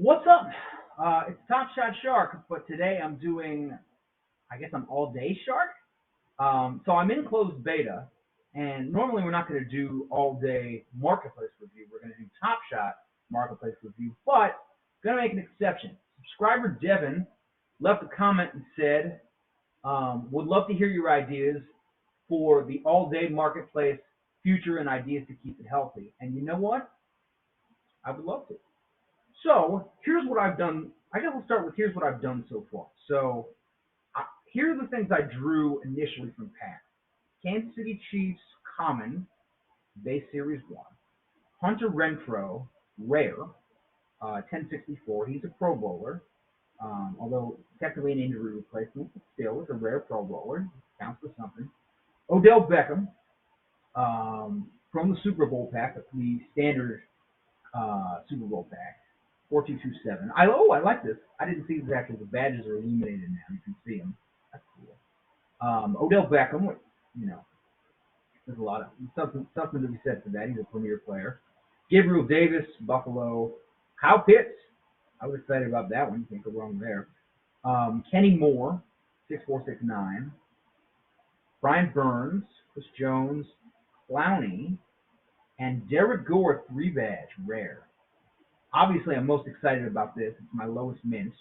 What's up? It's Top Shot Shark, but today I'm doing, I guess I'm all day Shark. So I'm in closed beta, and normally we're not going to do all day marketplace review. We're going to do Top Shot marketplace review, but going to make an exception. Subscriber Devin left a comment and said, would love to hear your ideas for the all day marketplace future and ideas to keep it healthy. And you know what? I would love to. So here's what I've done. I guess we'll start with here's what I've done so far. So here are the things I drew initially from packs. Kansas City Chiefs Common, Base Series 1. Hunter Renfrow, Rare, 1064. He's a Pro Bowler, although technically an injury replacement, but still, it's a rare Pro Bowler. Counts for something. Odell Beckham, from the Super Bowl pack, the standard Super Bowl pack. 4227. I like this. I didn't see this actually. The badges are illuminated now. You can see them. That's cool. Odell Beckham, there's a lot of something to be said for that. He's a premier player. Gabriel Davis, Buffalo. Kyle Pitts. I was excited about that one. You can't go wrong there. Kenny Moore, 6469. Brian Burns, Chris Jones, Clowney, and Derek Gore, 3-badge, rare. Obviously, I'm most excited about this. It's my lowest mint.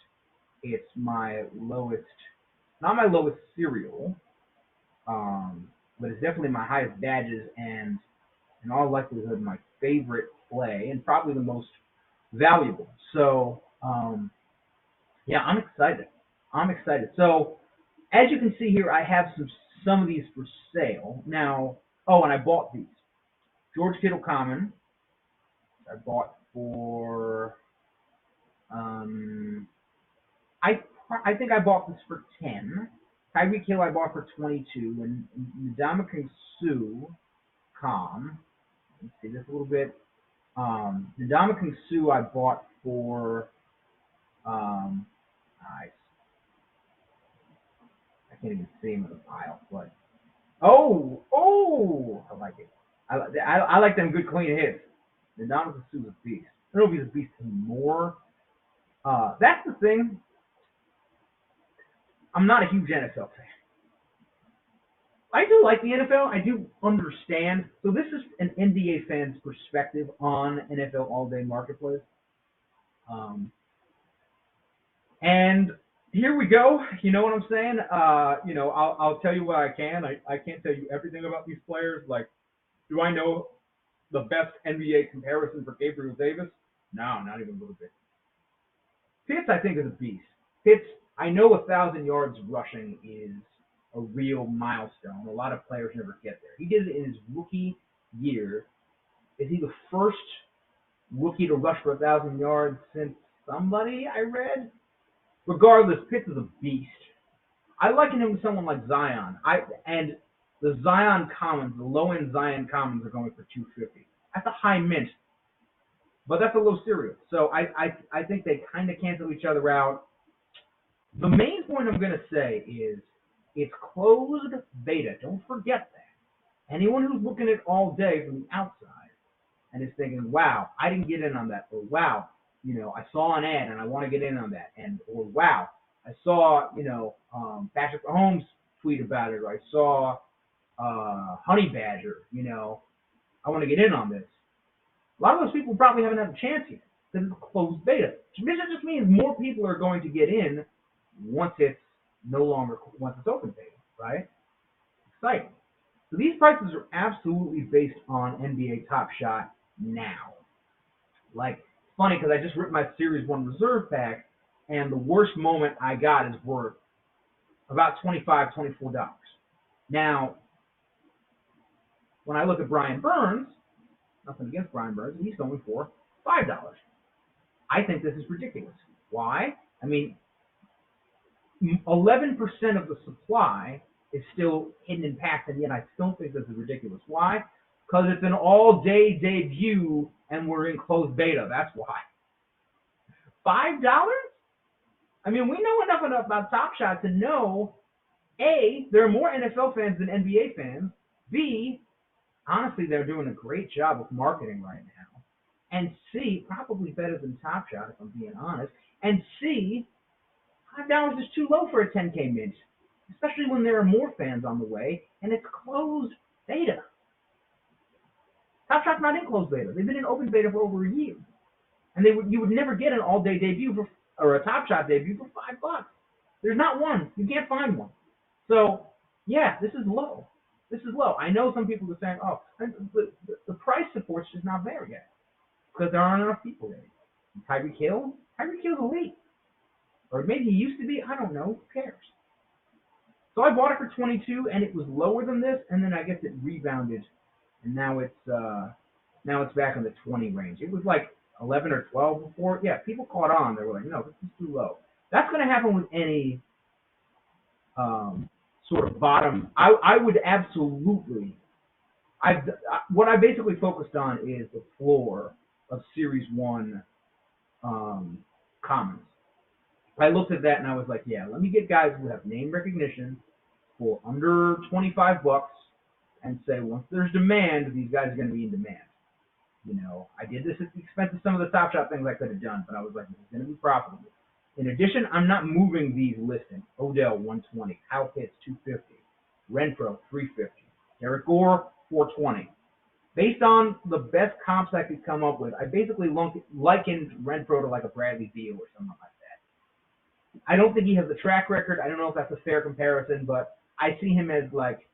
It's my lowest, not my lowest serial, but it's definitely my highest badges and, in all likelihood, my favorite play and probably the most valuable. So, yeah, I'm excited. So, as you can see here, I have some of these for sale. Now, and I bought these. George Kittle Common, I bought for, I think I bought this for 10. Tyreek Hill I bought for 22, and Ndamukong Suh, let's see this a little bit. Ndamukong Suh I bought for, I can't even see him in the pile, but, I like it. I like them good clean hits. Ndamukong Suh's a beast. I don't know if he's a beast anymore. That's the thing. I'm not a huge NFL fan. I do like the NFL. I do understand. So this is an NBA fan's perspective on NFL all-day marketplace. And here we go. You know what I'm saying? I'll tell you what I can. I can't tell you everything about these players. Like, do I know the best NBA comparison for Gabriel Davis? No, not even a little bit. Pitts, I think, is a beast. Pitts, I know 1,000 yards rushing is a real milestone. A lot of players never get there. He did it in his rookie year. Is he the first rookie to rush for 1,000 yards since somebody I read? Regardless, Pitts is a beast. I liken him to someone like Zion. And the Zion Commons, the low-end Zion Commons are going for 250. That's a high mint, but that's a low serial. So I think they kind of cancel each other out. The main point I'm going to say is it's closed beta. Don't forget that. Anyone who's looking at all day from the outside and is thinking, wow, I didn't get in on that, or wow, I saw an ad and I want to get in on that, or wow, I saw, Patrick Mahomes tweet about it, or I saw Honey Badger, I want to get in on this. A lot of those people probably haven't had a chance yet because it's a closed beta. This just means more people are going to get in once it's open beta, right? Exciting. So these prices are absolutely based on NBA Top Shot now. Like, it's funny because I just ripped my Series 1 reserve pack, and the worst moment I got is worth about $25, $24. Now, when I look at Brian Burns, nothing against Brian Burns, he's going for $5. I think this is ridiculous. Why? I mean, 11% of the supply is still hidden in packs, and yet I still think this is ridiculous. Why? Because it's an all-day debut, and we're in closed beta. That's why. $5? I mean, we know enough about Top Shot to know, A, there are more NFL fans than NBA fans. B, honestly, they're doing a great job of marketing right now. And C, probably better than Top Shot, if I'm being honest. And C, $5 is too low for a 10K mint, especially when there are more fans on the way, and it's closed beta. Top Shot's not in closed beta. They've been in open beta for over a year. And you would never get an all-day debut or a Top Shot debut for $5. There's not one. You can't find one. So, yeah, this is low. This is low. I know some people are saying, oh, the price support's just not there yet because there aren't enough people there. Tyreek Hill? Tyreek Hill's elite. Or maybe he used to be. I don't know. Who cares? So I bought it for 22, and it was lower than this, and then I guess it rebounded, and now it's back in the 20 range. It was like 11 or 12 before. Yeah, people caught on. They were like, no, this is too low. That's going to happen with any sort of bottom. I would absolutely. What I basically focused on is the floor of Series 1 commons. I looked at that and I was like, yeah, let me get guys who have name recognition for under $25 and say once there's demand, these guys are going to be in demand. You know, I did this at the expense of some of the Top Shot things I could have done, but I was like, this is going to be profitable. In addition, I'm not moving these listings. Odell, 120. Kyle Pitts, 250. Renfro, 350. Derek Gore, 420. Based on the best comps I could come up with, I basically likened Renfro to like a Bradley Beal or something like that. I don't think he has the track record. I don't know if that's a fair comparison, but I see him as like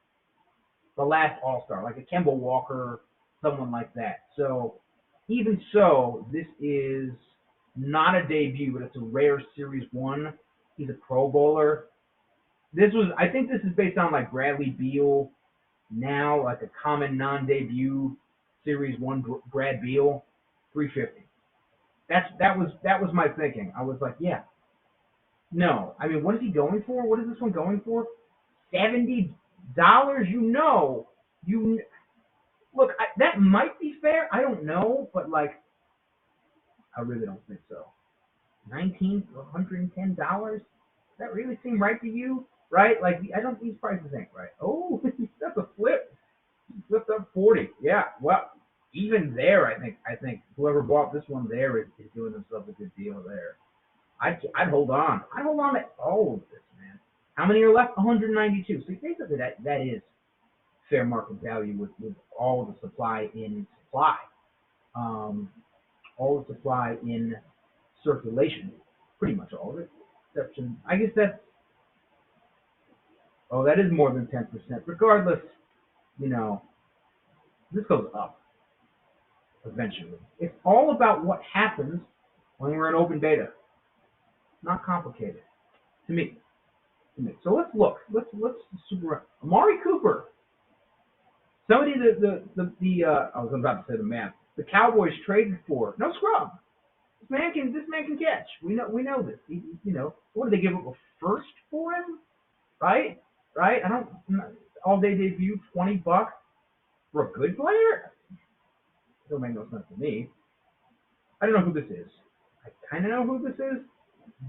the last All-Star, like a Kemba Walker, someone like that. So even so, this is not a debut, but it's a rare Series 1. He's a Pro Bowler. I think this is based on like Bradley Beal now, like a common non-debut Series 1 Brad Beal, 350. That was my thinking. I was like, yeah. No. I mean, what is he going for? What is this one going for? $70? Look, that might be fair. I don't know, but like, I really don't think so. $19 to $110? Does that really seem right to you? Right? Like, I don't. These prices ain't right. Oh, that's a flip. Flipped up 40. Yeah. Well, even there, I think whoever bought this one there is doing themselves a good deal there. I'd hold on. I'd hold on to all of this, man. How many are left? 192. So basically, that is fair market value with all the supply in supply. All the supply in circulation. Pretty much all of it. Exception. I guess that is more than 10%. Regardless, you know, this goes up eventually. It's all about what happens when we're in open beta. Not complicated to me. So let's look. Let's super Amari Cooper. Somebody I was about to say the man. The Cowboys traded for no scrub. This man can catch. We know this. What did they give up a first for him? Right? I don't all day debut $20 for a good player. It don't make no sense to me. I don't know who this is. I kind of know who this is.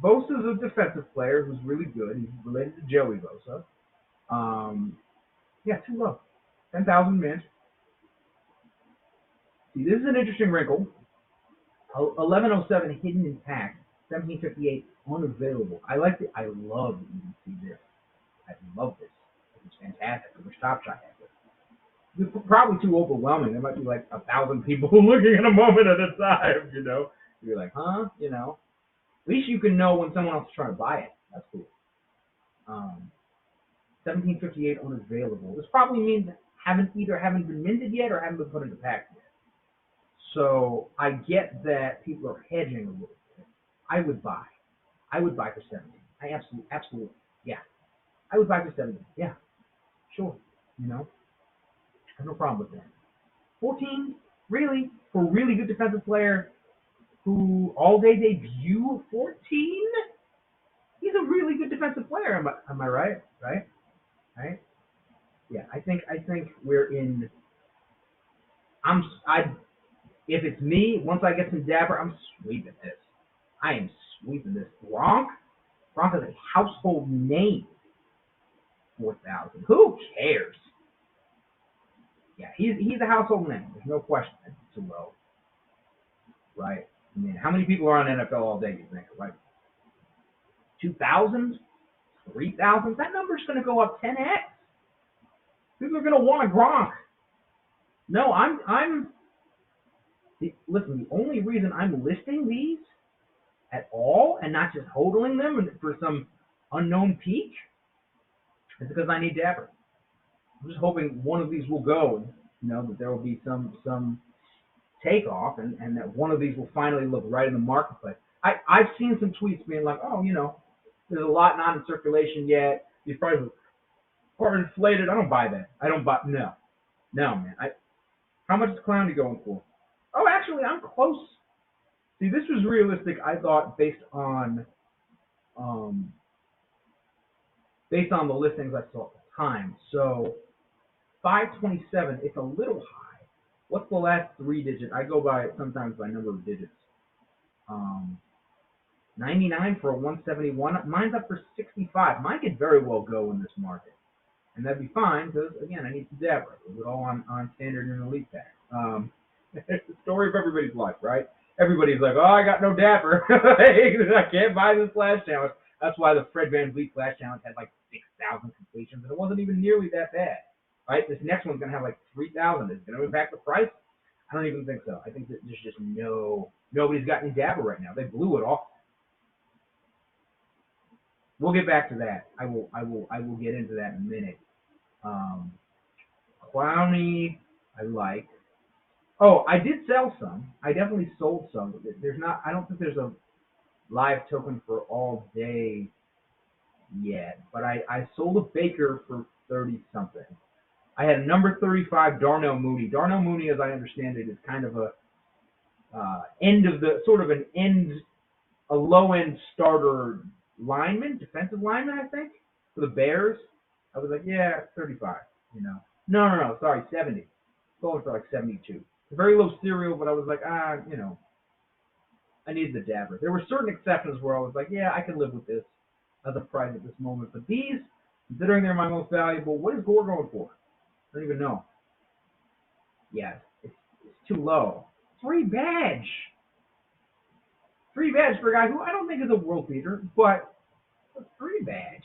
Bosa's a defensive player who's really good. He's related to Joey Bosa. Yeah, too low. 10,000 mint. See, this is an interesting wrinkle. 1107 hidden in pack. 1758 unavailable. I like it. I love that you can see this. I love this. It's fantastic. I wish Top Shot had this. It's probably too overwhelming. There might be like 1,000 people looking at a moment at a time, you know. You're like, huh? You know. At least you can know when someone else is trying to buy it. That's cool. 1758 unavailable. This probably means haven't been minted yet or haven't been put into packs yet. So I get that people are hedging a little bit. I would buy for 17. I absolutely, yeah. I would buy for 17. Yeah, sure. You know, I have no problem with that. 14, really, for a really good defensive player who all-day debut 14. He's a really good defensive player. Am I right? Right? Yeah, I think we're in. If it's me, once I get some Dapper, I'm sweeping this. I am sweeping this. Gronk is a household name. 4,000. Who cares? Yeah, he's a household name. There's no question. That's too low. right? I mean, how many people are on NFL all day, you think? Like 2,000? 3,000? That number's going to go up 10x. People are going to want a Gronk. No, listen, the only reason I'm listing these at all and not just hodling them for some unknown peak is because I need Dapper. I'm just hoping one of these will go, that there will be some takeoff and that one of these will finally look right in the marketplace. I've seen some tweets being like, oh, there's a lot not in circulation yet. These prices are inflated. I don't buy that. No, man. How much is Clowney going for? Oh, actually, I'm close. See, this was realistic, I thought, based on the listings I saw at the time. So 527, it's a little high. What's the last three digit? I go by sometimes by number of digits. 99 for a 171. Mine's up for 65. Mine could very well go in this market. And that'd be fine because, again, I need some Dapper. It was all on standard and elite pack. It's the story of everybody's life, right? Everybody's like, oh, I got no Dapper. I can't buy this Flash Challenge. That's why the Fred VanVleet Flash Challenge had like 6,000 completions, and it wasn't even nearly that bad, right? This next one's going to have like 3,000. Is it going to impact the price? I don't even think so. I think that there's just nobody's got any Dapper right now. They blew it off. We'll get back to that. I will get into that in a minute. Clowney, I like. Oh, I did sell some. I definitely sold some. I don't think there's a live token for all day yet, but I sold a Baker for 30 something. I had a number 35 Darnell Mooney. Darnell Mooney, as I understand it, is kind of a low end starter lineman, defensive lineman, I think, for the Bears. I was like, yeah, 35, No, sorry, 70. Going for like 72. It's a very low serial, but I was like, I need the Dapper. There were certain exceptions where I was like, yeah, I can live with this as a price at this moment. But these, considering they're my most valuable, what is Gore going for? I don't even know. Yeah, it's too low. 3 badge. 3 badge for a guy who I don't think is a world beater, but a 3 badge.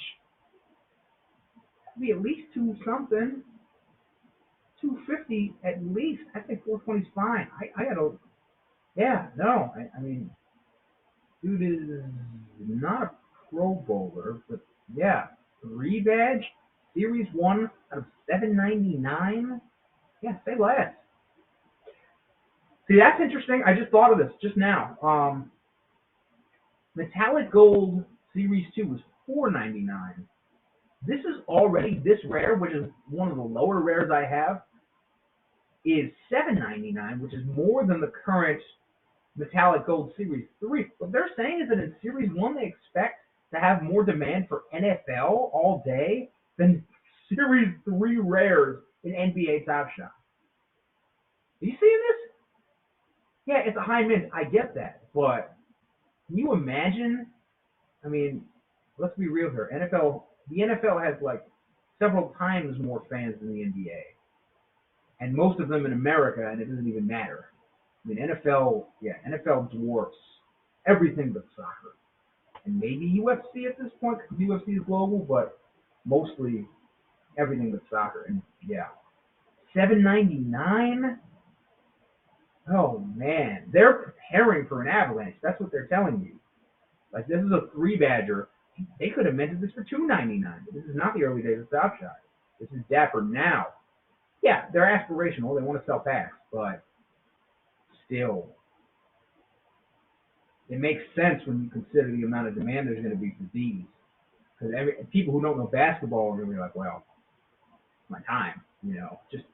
That'd be at least 2 something. 250 at least. I think 420 is fine. I mean, dude is not a Pro Bowler, but yeah, 3 badge, Series 1 out of 799. Yeah, say less. See, that's interesting. I just thought of this just now. Metallic Gold Series 2 was $499. This is already, this rare, which is one of the lower rares I have, is $799, which is more than the current Metallic Gold Series 3. What they're saying is that in Series 1 they expect to have more demand for NFL all day than Series 3 rares in NBA Top Shot. Are you seeing this? Yeah, it's a high mint. I get that. But can you imagine? I mean, let's be real here. The NFL has like several times more fans than the NBA. And most of them in America, and it doesn't even matter. I mean, NFL dwarfs everything but soccer. And maybe UFC at this point, because UFC is global, but mostly everything but soccer. And yeah, $799? Oh man, they're preparing for an avalanche. That's what they're telling you. Like, this is a 3 badger. They could have minted this for $299. But this is not the early days of Top Shot. This is Dapper now. Yeah, they're aspirational. They want to sell packs, but still, it makes sense when you consider the amount of demand there's going to be for these. Because people who don't know basketball are going to be like, well, it's my time, just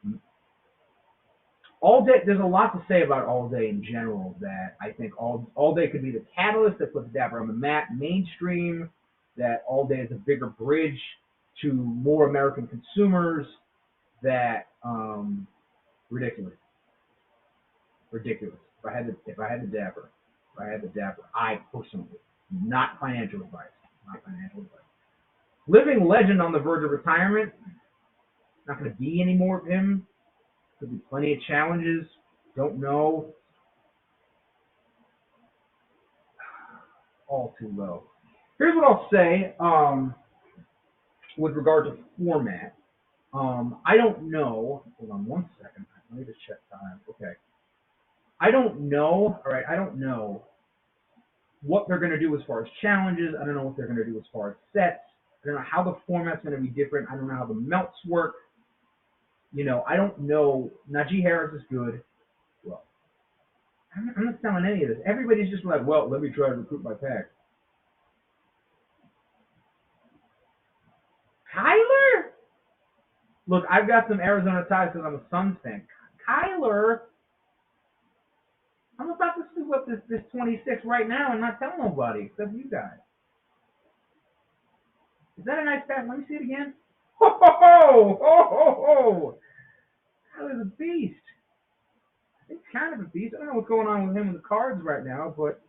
all day. There's a lot to say about all day in general that I think all day could be the catalyst that puts Dapper on the map, mainstream, that all day is a bigger bridge to more American consumers, that ridiculous. If I had the Dapper, I personally, not financial advice. Living legend on the verge of retirement. Not going to be any more of him. Could be plenty of challenges. Don't know. all too low. Here's what I'll say with regard to format. I don't know. Hold on one second. Let me just check time. Okay. I don't know. All right. I don't know what they're going to do as far as challenges. I don't know what they're going to do as far as sets. I don't know how the format's going to be different. I don't know how the melts work. I don't know. Najee Harris is good. Well, I'm not selling any of this. Everybody's just like, well, let me try to recruit my pack. Kyler? Look, I've got some Arizona ties because I'm a Suns fan. Kyler, I'm about to scoop up this 26 right now and not tell nobody except you guys. Is that a nice pass? Let me see it again. Ho, ho, ho! Ho, ho, ho! Kyler's a beast. He's kind of a beast. I don't know what's going on with him and the Cards right now, but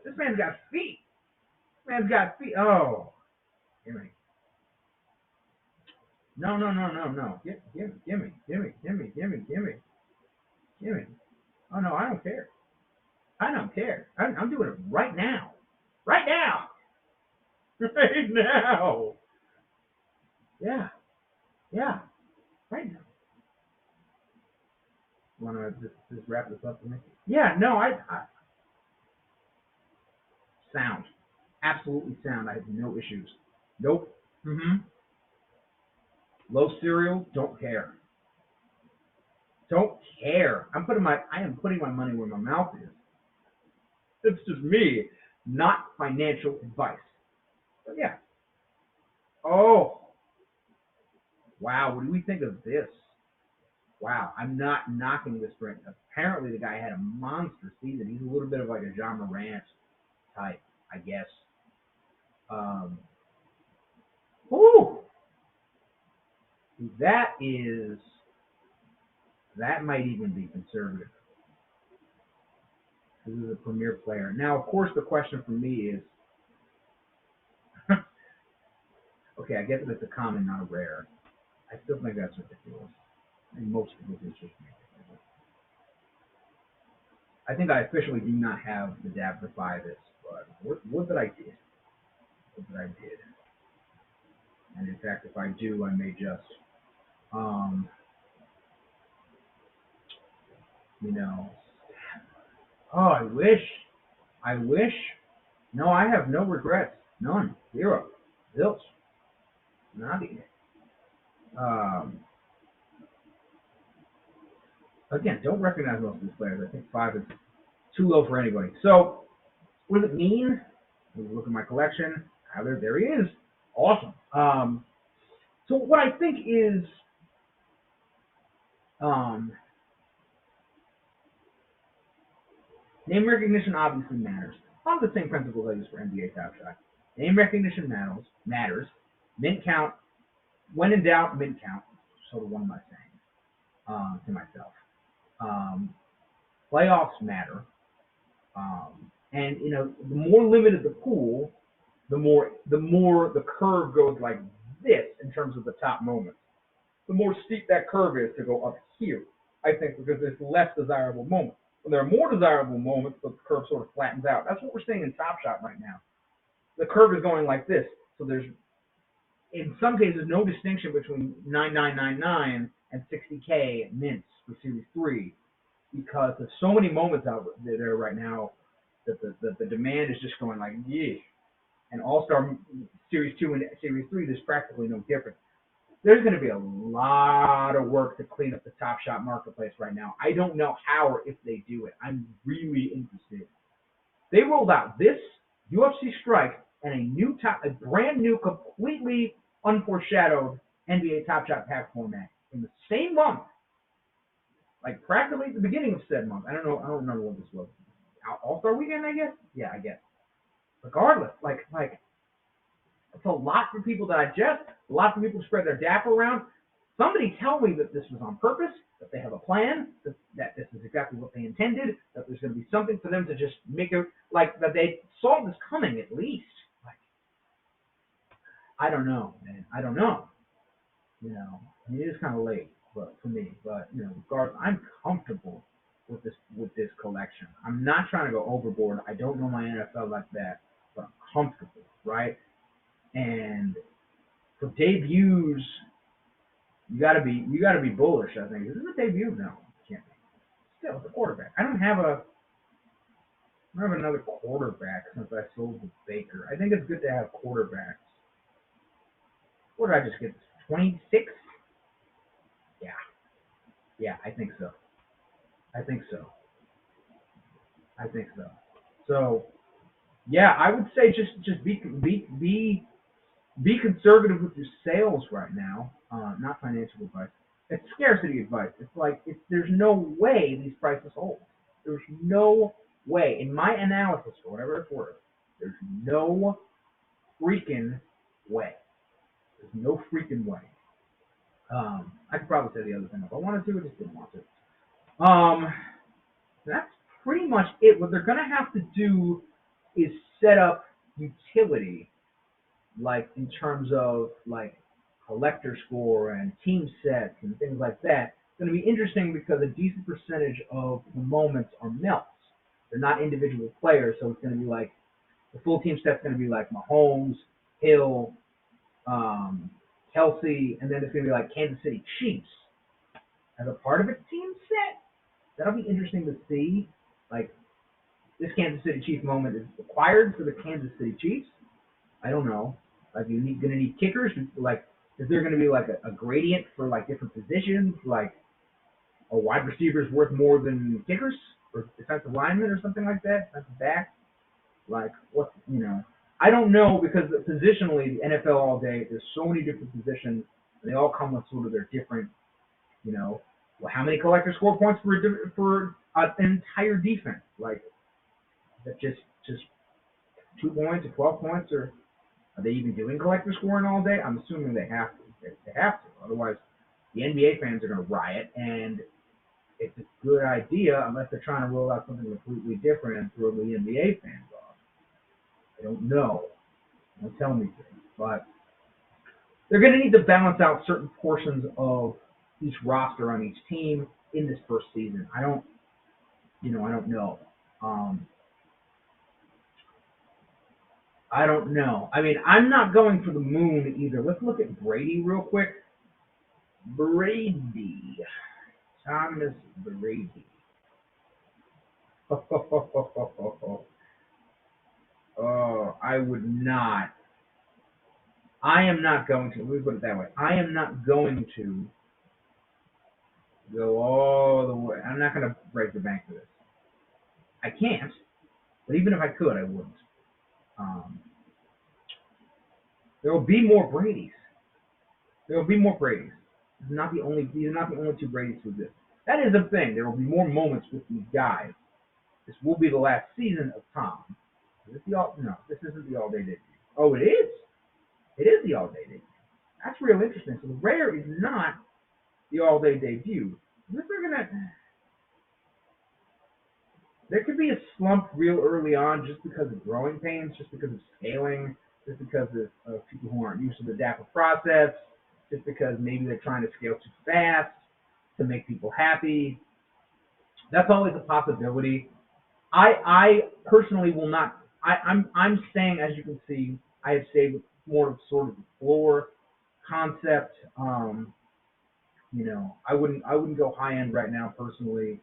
this man's got feet. This man's got feet. Oh, give me. No. Give me. Oh no, I don't care. I don't care. I'm doing it right now. Right now. Right now. Yeah. Yeah. Right now. Want to just wrap this up for me? Yeah. No. I sound. Absolutely sound. I have no issues. Nope. Low cereal. Don't care. Don't care. I am putting my money where my mouth is. It's just me, not financial advice. But yeah. Oh, wow. What do we think of this? Wow. I'm not knocking this brand. Apparently, the guy had a monster season. He's a little bit of like a John Morant type, I guess. Um, ooh, that is that might even be conservative. This is a premier player. Now, of course, the question for me is, okay, I get that it's a common, not a rare. I still think that's ridiculous. And most people think it's just ridiculous. I think I officially do not have the Dapper to buy this, but what did I did? What did I did? And in fact, if I do, I may just, um, you know, oh, I wish. I wish. No, I have no regrets. None. Zero. Zilch. Nothing. Um, again, don't recognize most of these players. I think 5 is too low for anybody. So, what does it mean? Look at my collection. There he is. Awesome. So what I think is, um, name recognition obviously matters. A lot of the same principles I use for NBA Top Shot. Name recognition matters. Mint count. When in doubt, mint count. Sort of one of my sayings to myself. Playoffs matter. And the more limited the pool, the more the curve goes like this in terms of the top moments. The more steep that curve is to go up here, I think, because there's less desirable moments. When there are more desirable moments, the curve sort of flattens out. That's what we're seeing in Top Shot right now. The curve is going like this, so there's, in some cases, no distinction between 9999 and 60K mints for Series 3, because there's so many moments out there right now that the demand is just going like, yeah. And All-Star Series 2 and Series 3, there's practically no difference. There's going to be a lot of work to clean up the Top Shot marketplace right now. I don't know how or if they do it. I'm really interested. They rolled out this UFC Strike and a brand new, completely unforeshadowed NBA Top Shot pack format in the same month, like practically at the beginning of said month. I don't remember what this was. All-Star Weekend, I guess. Yeah, I guess. Regardless, like. It's a lot for people to digest, a lot for people to spread their Dapper around. Somebody tell me that this was on purpose, that they have a plan, that this is exactly what they intended, that there's going to be something for them to just make it, like, that they saw this coming at least. Like, I don't know, man. I don't know. It is kind of late for me, but, regardless, I'm comfortable with this collection. I'm not trying to go overboard. I don't know my NFL like that, but I'm comfortable, right? And for debuts, you gotta be bullish. I think is this a debut? No, it can't be. Still, it's a quarterback. I don't have another quarterback since I sold the Baker. I think it's good to have quarterbacks. What did I just get? 26? Yeah, yeah, I think so. I think so. I think so. So yeah, I would say just be conservative with your sales right now. Not financial advice. It's scarcity advice. It's like there's no way these prices hold. There's no way in my analysis, for whatever it's worth. There's no freaking way. There's no freaking way. I could probably say the other thing if I wanted to, I just didn't want to. That's pretty much it. What they're gonna have to do is set up utility, like in terms of like collector score and team sets and things like that. It's going to be interesting because a decent percentage of the moments are melts. They're not individual players, so it's going to be like the full team set's going to be like Mahomes, Hill, um, Kelsey, and then it's going to be like Kansas City Chiefs as a part of a team set. That'll be interesting to see. Like this Kansas City Chiefs moment is required for the Kansas City Chiefs. I don't know. Like gonna need kickers. Like is there gonna be like a gradient for like different positions? Like a wide receiver is worth more than kickers or defensive linemen or something like that. Defensive back. Like what I don't know because positionally the NFL all day. There's so many different positions. And they all come with sort of their different. Well, how many collectors score points for an entire defense? Like that just 2 points or 12 points or are they even doing collector scoring all day? I'm assuming they have to. They have to. Otherwise, the NBA fans are going to riot, and it's a good idea unless they're trying to roll out something completely different and throw the NBA fans off. I don't know. Don't tell me things. But they're going to need to balance out certain portions of each roster on each team in this first season. I don't know. I don't know. I mean, I'm not going for the moon either. Let's look at Brady real quick. Brady. Thomas Brady. Oh, I would not. I am not going to. Let me put it that way. I am not going to go all the way. I'm not going to break the bank for this. I can't. But even if I could, I wouldn't. There will be more Bradys. There will be more Bradys. These are not the only two Bradys to exist. That is the thing. There will be more moments with these guys. This will be the last season of Tom. Is this no, this isn't the all-day debut. Oh, it is. It is the all-day debut. That's real interesting. So the rare is not the all-day debut. There could be a slump real early on just because of growing pains, just because of scaling, just because of people who aren't used to the Dapper process, just because maybe they're trying to scale too fast to make people happy. That's always a possibility. I personally will not. I'm staying, as you can see, I have stayed with more of sort of the floor concept. I wouldn't go high end right now personally.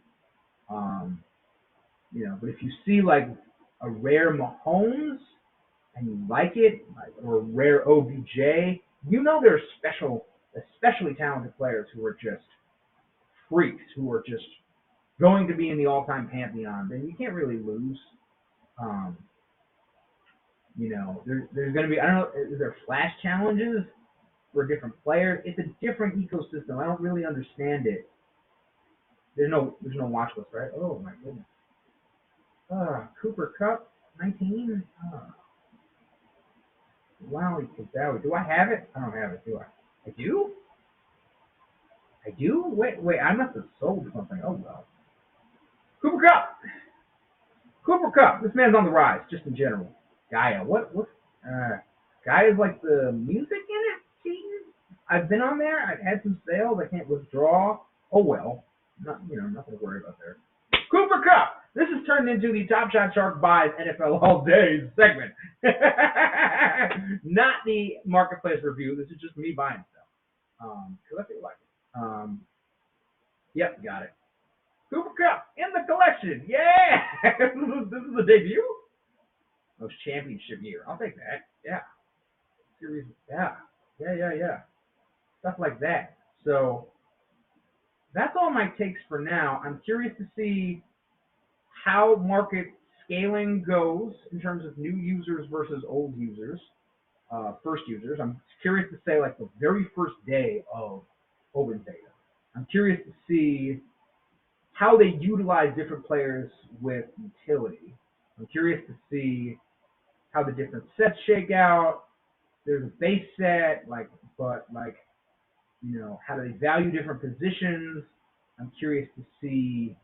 But if you see like a rare Mahomes and you like it, or a rare OBJ, there are especially talented players who are just freaks, who are just going to be in the all-time pantheon. Then you can't really lose. There's going to be, I don't know, is there flash challenges for different players? It's a different ecosystem. I don't really understand it. There's no watch list, right? Oh my goodness. Cooper Kupp, 19. Wowie Kazowie. Do I have it? I don't have it, do I? I do? I do? Wait, I must have sold something. Oh well. Cooper Kupp. Cooper Kupp. This man's on the rise, just in general. Gaia. Gaia's like the music in it? I've been on there. I've had some sales. I can't withdraw. Oh well. Nothing to worry about there. Cooper Cup. This has turned into the Top Shot Shark buys NFL All Day segment. Not the marketplace review. This is just me buying stuff. Because I feel like it. Yep, got it. Cooper Cup in the collection. Yeah! This is the debut? Most championship year. I'll take that. Yeah. Series. Yeah. Yeah. Stuff like that. So that's all my takes for now. I'm curious to see how market scaling goes in terms of new users versus old users, first users. I'm curious to say like the very first day of open beta. I'm curious to see how they utilize different players with utility. I'm curious to see how the different sets shake out. There's a base set, but how do they value different positions? I'm curious to see,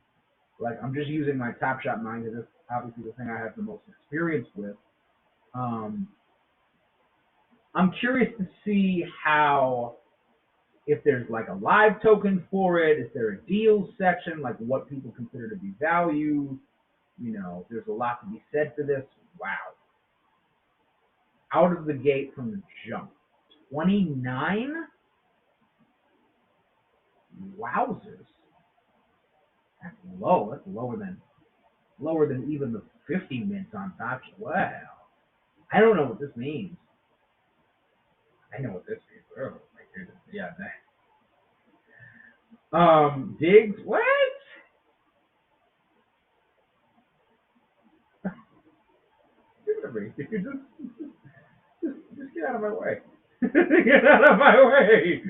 I'm just using my Top Shot mind because that's obviously the thing I have the most experience with. I'm curious to see how, if there's a live token for it, is there a deals section, what people consider to be value? There's a lot to be said for this. Wow. Out of the gate from the jump. 29? Wowzers. That's low. That's lower than even the 50 mints on Top Shot. Wow. I don't know what this means. I know what this means. Oh my goodness. Yeah. Diggs. What? Just get out of my way. Get out of my way.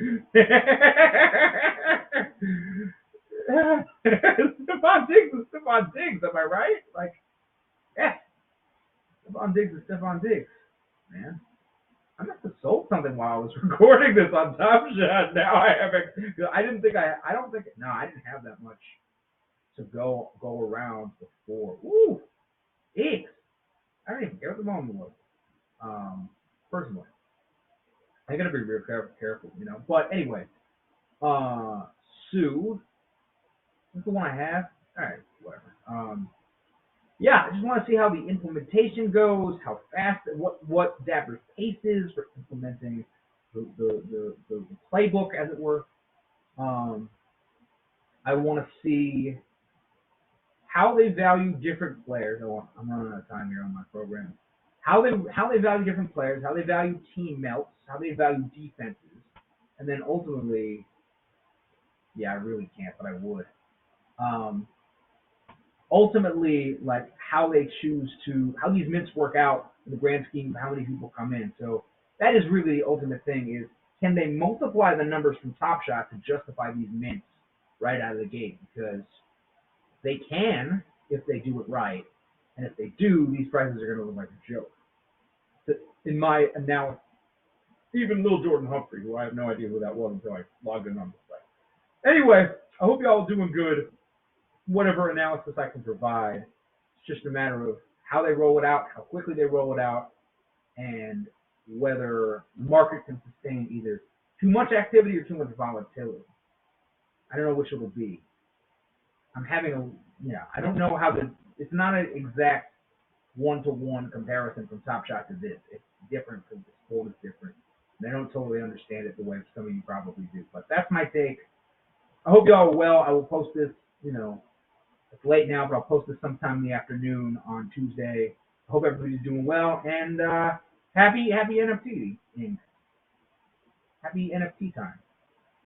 Stephon Diggs is Stephon Diggs, am I right? Yeah. Stephon Diggs is Stephon Diggs. Man. I must have sold something while I was recording this on Top Shot. Now I have it. I didn't have that much to go around before. Ooh. Diggs. I don't even care what the moment was. Personally. I gotta be real careful, But anyway, Sue. That's the one I have. Alright, whatever. Yeah, I just want to see how the implementation goes, how fast, what Dapper's pace is for implementing the playbook, as it were. I want to see how they value different players. I'm running out of time here on my program. How they value different players, how they value team melts, how they value defenses, and then ultimately, yeah, I really can't, but I would. Ultimately, how they choose how these mints work out in the grand scheme of how many people come in. So that is really the ultimate thing: is can they multiply the numbers from Top Shot to justify these mints right out of the gate? Because they can if they do it right, and if they do, these prices are going to look like a joke. In my analysis, even little Jordan Humphrey, who I have no idea who that was until I logged in on the site. Anyway, I hope y'all are doing good. Whatever analysis I can provide, it's just a matter of how they roll it out, how quickly they roll it out, and whether the market can sustain either too much activity or too much volatility. I don't know which it will be. I don't know how it's not an exact one-to-one comparison from Top Shot to this. It's different because the sport is different. And I don't totally understand it the way some of you probably do. But that's my take. I hope y'all are well. I will post this, it's late now, but I'll post this sometime in the afternoon on Tuesday. I hope everybody's doing well. And happy NFT. Happy NFT time.